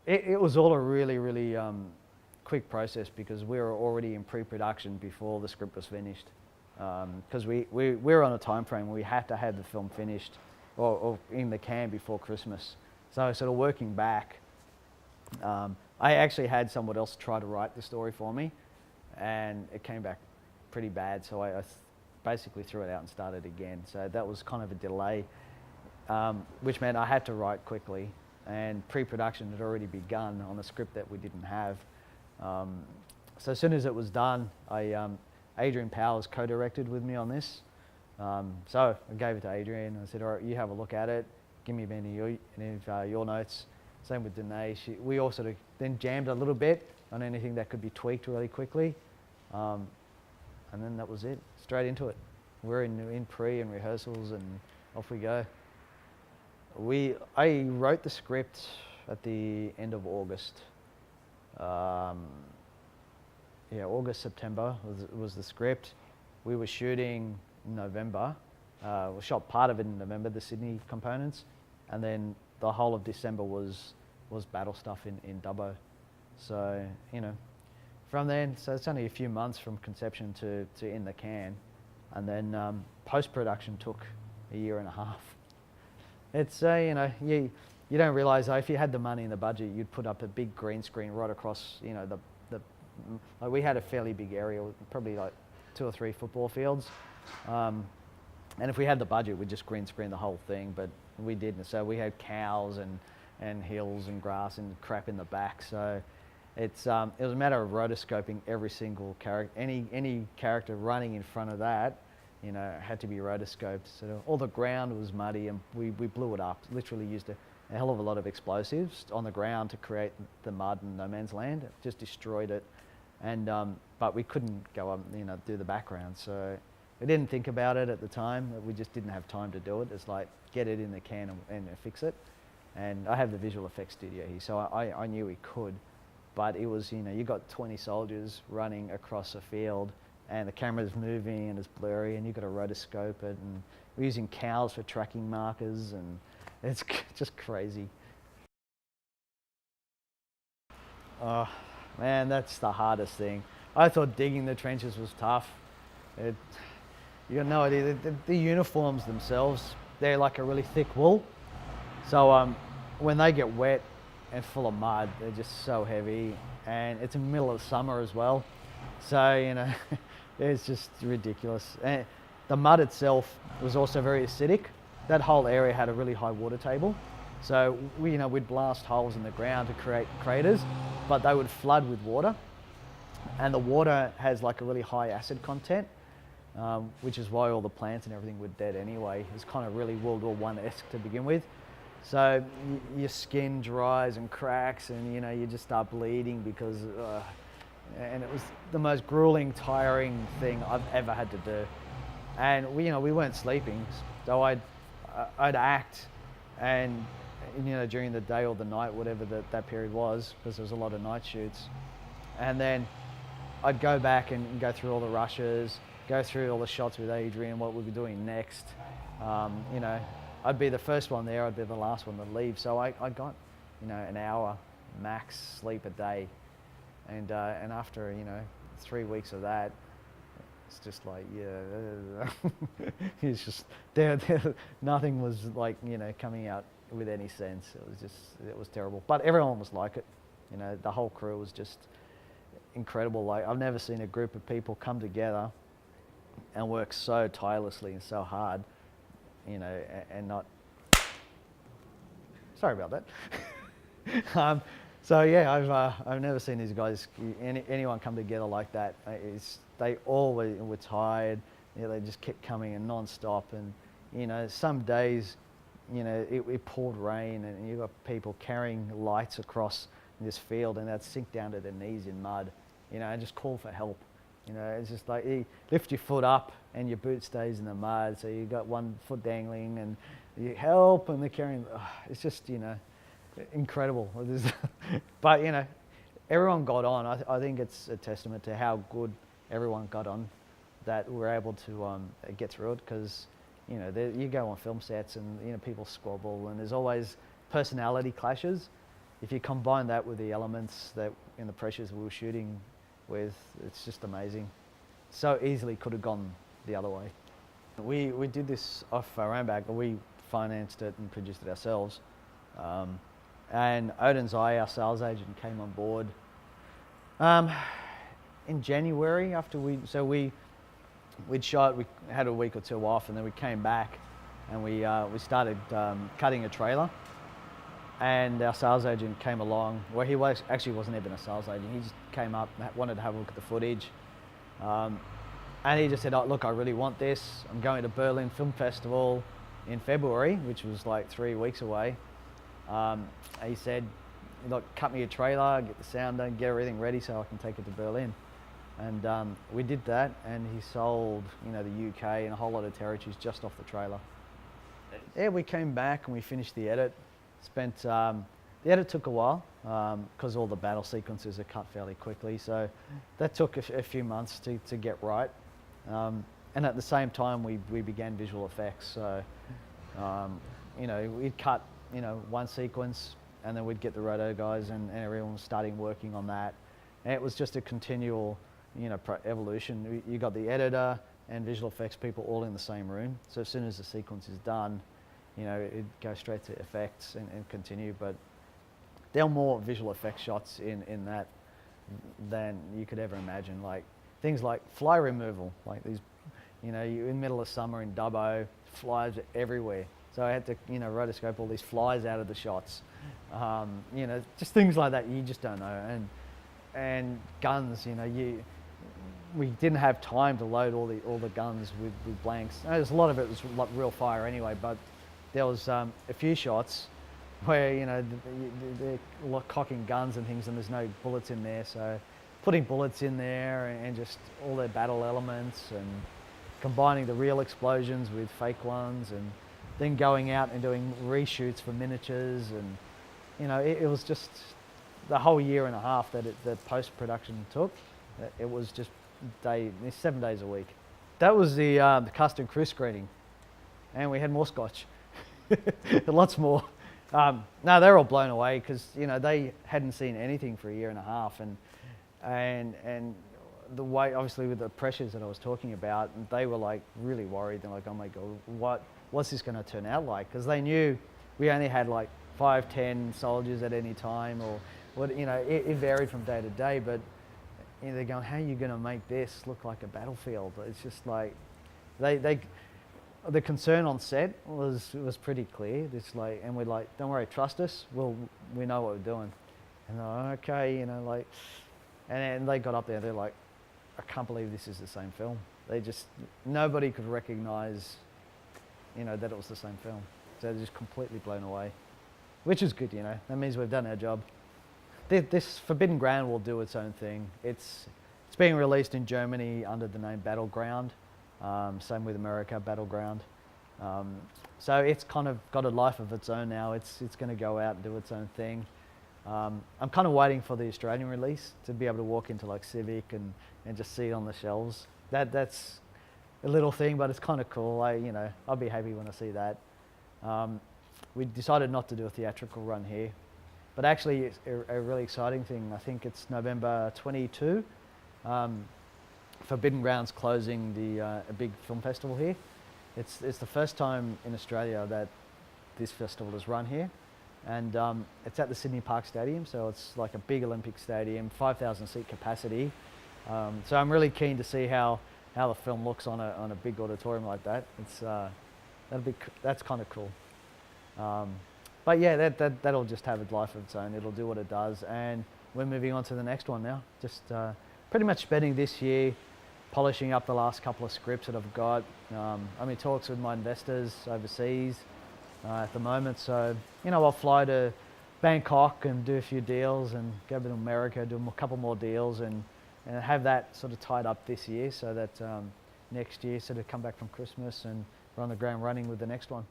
It was all a really, really quick process because we were already in pre-production before the script was finished. Because we were on a time frame where we had to have the film finished or in the can before Christmas. So sort of working back, I actually had someone else try to write the story for me, and it came back pretty bad. So I basically threw it out and started again. So that was kind of a delay, which meant I had to write quickly, and pre-production had already begun on a script that we didn't have. So as soon as it was done, Adrian Powers co-directed with me on this. So I gave it to Adrian. I said, all right, you have a look at it. Give me any of your notes. Same with Danae. We all sort of then jammed a little bit on anything that could be tweaked really quickly. And then that was it, straight into it. We're in pre and rehearsals and off we go. I wrote the script at the end of August. Yeah, August, September was the script. We were shooting in November. We shot part of it in November, the Sydney components, and then the whole of December was battle stuff in Dubbo. So, you know, from then, so it's only a few months from conception to in the can, and then post-production took a year and a half. It's, you know, you don't realise though, if you had the money and the budget, you'd put up a big green screen right across, you know, like we had a fairly big area, probably like 2 or 3 football fields. And if we had the budget, we'd just green screen the whole thing, but we didn't. So we had cows and hills and grass and crap in the back. So it was a matter of rotoscoping every single character. Any character running in front of that, you know, had to be rotoscoped. So all the ground was muddy, and we blew it up. Literally used a hell of a lot of explosives on the ground to create the mud and no man's land. It just destroyed it. And but we couldn't go up, you know, do the background. So we didn't think about it at the time. We just didn't have time to do it. It's like, get it in the can and fix it. And I have the visual effects studio here, so I knew we could. But it was, you know, you got 20 soldiers running across a field, and the camera's moving and it's blurry, and you've got to rotoscope it. And we're using cows for tracking markers, and it's just crazy. Oh, man, that's the hardest thing. I thought digging the trenches was tough. You got no idea. The uniforms themselves, they're like a really thick wool. So when they get wet and full of mud, they're just so heavy. And it's in the middle of summer as well. So, you know, it's just ridiculous. And the mud itself was also very acidic. That whole area had a really high water table. So we'd blast holes in the ground to create craters, but they would flood with water. And the water has like a really high acid content, which is why all the plants and everything were dead anyway. It's kind of really World War I-esque to begin with. So your skin dries and cracks, and you just start bleeding because, and it was the most grueling, tiring thing I've ever had to do. And we weren't sleeping, so I'd act, and during the day or the night, whatever that period was, because there was a lot of night shoots, and then I'd go back and go through all the rushes, go through all the shots with Adrian, what we'd be doing next. I'd be the first one there, I'd be the last one to leave. So I got, an hour max sleep a day. And after, 3 weeks of that, it's just like, yeah, it's just, nothing was like, coming out with any sense. It was terrible. But everyone was like it. The whole crew was just incredible. Like, I've never seen a group of people come together and work so tirelessly and so hard, and not, sorry about that. So yeah, I've never seen these guys, anyone come together like that. They always were tired. They just kept coming in non-stop, and some days, it poured rain, and you got people carrying lights across this field, and they'd sink down to their knees in mud, and just call for help. It's just like you lift your foot up and your boot stays in the mud, so you got one foot dangling, and you help, and they're carrying. It's just incredible. But everyone got on. I think it's a testament to how good everyone got on, that we're able to get through it, because you go on film sets and people squabble, and there's always personality clashes. if you combine that with the elements that in the pressures we were shooting with, it's just amazing. So easily could have gone the other way. We did this off our own back. We financed it and produced it ourselves. And Odin's Eye, our sales agent, came on board in January after we'd shot. We had a week or two off, and then we came back, and we started cutting a trailer. And our sales agent came along. Well, he actually wasn't even a sales agent. He just came up, wanted to have a look at the footage. And he just said, "Oh, look, I really want this. I'm going to Berlin Film Festival in February," which was like 3 weeks away. He said, "Look, cut me a trailer, get the sound done, get everything ready so I can take it to Berlin." And we did that, and he sold, the UK and a whole lot of territories just off the trailer. Yeah, we came back and we finished the edit. The edit took a while because all the battle sequences are cut fairly quickly, so that took a few months to get right. And at the same time, we began visual effects. So, we'd cut, one sequence, and then we'd get the roto guys, and everyone was starting working on that. And it was just a continual, evolution. You got the editor and visual effects people all in the same room. So as soon as the sequence is done, it'd go straight to effects and continue. But there are more visual effects shots in that than you could ever imagine. Like things like fly removal, like these, you're in the middle of summer in Dubbo, flies are everywhere. So I had to, rotoscope all these flies out of the shots. Just things like that you just don't know. And guns, we didn't have time to load all the guns with blanks. There's a lot of it was like real fire anyway, but there was a few shots where they're cocking guns and things, and there's no bullets in there. So putting bullets in there and just all their battle elements, and combining the real explosions with fake ones, and then going out and doing reshoots for miniatures, and it was just the whole year and a half that the post-production took. It was just 7 days a week. That was the custom crew screening, and we had more scotch, lots more. No, they're all blown away because they hadn't seen anything for a year and a half, and the way, obviously, with the pressures that I was talking about, they were like really worried. They're like, "Oh my God, what's this going to turn out like?" Because they knew we only had like 5-10 soldiers at any time, or what, it varied from day to day. But they're going, "How are you going to make this look like a battlefield?" It's just like the concern on set was pretty clear. It's like, and we're like, "Don't worry, trust us. We know what we're doing." And they're like, "Okay," and then they got up there. They're like, "I can't believe this is the same film." Nobody could recognize, that it was the same film. So they're just completely blown away, which is good. That means we've done our job. This Forbidden Ground will do its own thing. It's being released in Germany under the name Battleground. Same with America, Battleground. So it's kind of got a life of its own now. It's going to go out and do its own thing. I'm kind of waiting for the Australian release to be able to walk into like Civic and just see it on the shelves. That's a little thing, but it's kind of cool. I'll be happy when I see that. We decided not to do a theatrical run here, but actually it's a really exciting thing. I think it's November 22. Forbidden Ground's closing a big film festival here. It's the first time in Australia that this festival is run here, and it's at the Sydney Park Stadium, so it's like a big Olympic stadium, 5,000 seat capacity. So I'm really keen to see how the film looks on a big auditorium like that. That's kind of cool. But yeah, that'll just have a life of its own. It'll do what it does, and we're moving on to the next one now. Just pretty much spending this year polishing up the last couple of scripts that I've got. I'm in talks with my investors overseas at the moment, so I'll fly to Bangkok and do a few deals, and go to America, do a couple more deals, and have that sort of tied up this year, so that next year sort of come back from Christmas and we're on the ground running with the next one.